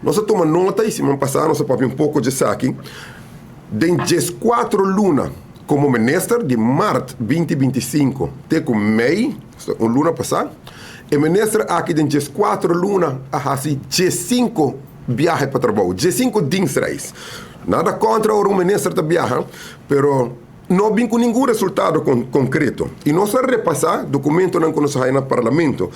nós tomamos nota, e semana passada nós falamos um pouco de aqui, de 4 lunas como ministro de março 2025 até com maio, luna passada, o ministro aqui de 4 lunas a assim 5 viagens para trabalho, 5 dias. Nada contra o ministro de viagem, pero não vem com nenhum resultado concreto. E nós vamos repassar documento que nós temos no parlamento.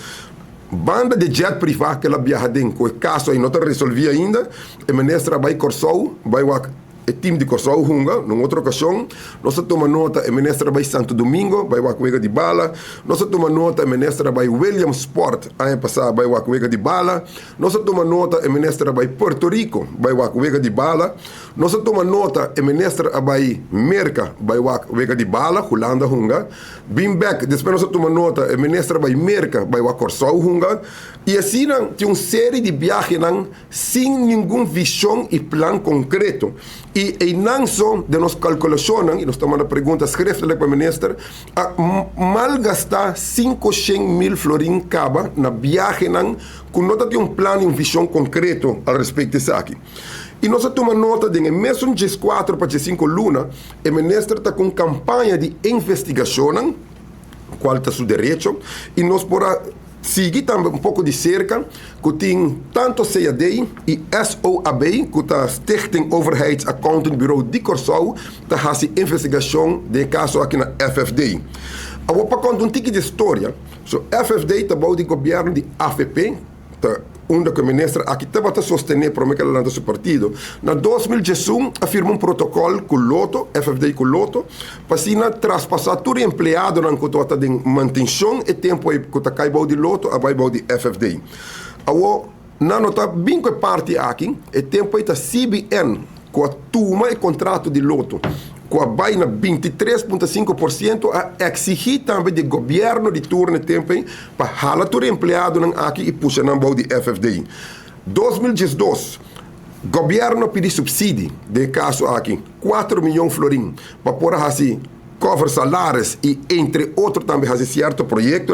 Banda de jet privado que ela viaja dentro, o caso aí não está resolvido ainda, o ministro vai Corsou, vai o time de Corsou Hunga, numa outra ocasião, nós tomamos nota, o ministro vai Santo Domingo, vai a Cuega de Bala, nós tomamos nota, o ministro vai Williamsport, ano passado, vai a Cuega de Bala, nós tomamos nota, o ministro vai Porto Rico, vai a Cuega de Bala, nós tomamos nota, o ministro vai Merca, vai a Cuega de Bala, Holanda Hunga, Bimbeck, depois nós tomamos nota, o ministro vai Merca, vai a Corsou Hunga, e assim, tem uma série de viagens sem nenhuma visão e plano concreto. E não só de nós calculações, e nós estamos na pergunta escrita para o ministro, a malgastar 500 mil florins caba na viagem com nota de um plano e uma visão concreto a respeito disso aqui. E nós tomamos nota de que mesmo de 4 para 5 lunas, o ministro está com campanha de investigação, qual está seu direito, e nós podemos seguir também um pouco de cerca, que tem tanto CAD e SOAB, que está Stichting Overheids Accounting Bureau de Corsou, está fazendo investigação de caso aqui na FFD. Eu vou contar um pouquinho de história. So, FFD está bom de governo de AFP, onde o ministro aqui estava a sostener para que ela seu partido. Na 2018, afirmou um protocolo com o Loto, FFD com o Loto, para assim traspassar todo empregado na conta de manutenção e tempo que está caindo de Loto a vai de FFD. Agora, na nota bem que parte aqui, e tempo está CBN, com a turma e contrato de Loto, com a baina 23,5% a exigir também do governo de turno de tempo para halar todo empregado aqui e puxar na boa de FFD. 2012, governo pediu subsídio, de caso aqui, 4 milhões de florins, para pôr assim, cover salários e, entre outros, também fazer certo projeto.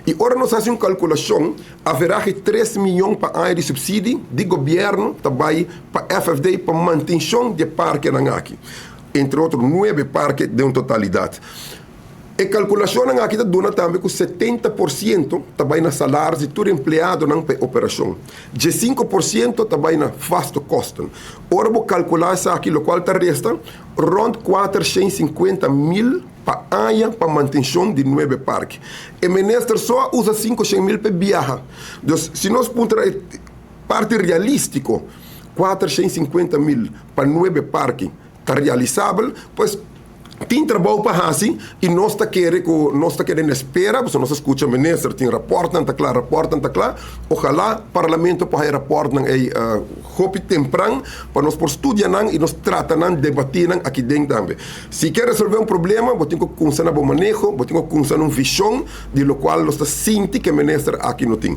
E agora nós fazemos uma calculação, haverá 3 milhões para ano de subsídio de governo também para FFD, para manutenção de parque aqui. Entre outros 9 parques de uma totalidade. E calculação aqui dona também que 70% também na salários de todo empregado na operação. De 5% também na vasto custo. Ora, vou calcular isso aqui, o qual está resta, rond 450 mil para ano para manutenção de 9 parques. E o ministro só usa 500 mil para viajar. Então, se nós pudermos parte realístico, 450 mil para 9 parques, está realizável, pois tem trabalho para assim e nós está querendo espera, porque nós escuta o ministro, tem rapport, está claro, ojalá o parlamento para rapport aí hope temprano para nós por estudar e nós tratar debater aqui dentro também. Se quer resolver um problema, vou ter que começar a bom manejo, vou ter que começar uma visão de lo qual nós está sente que o ministro aqui não tem.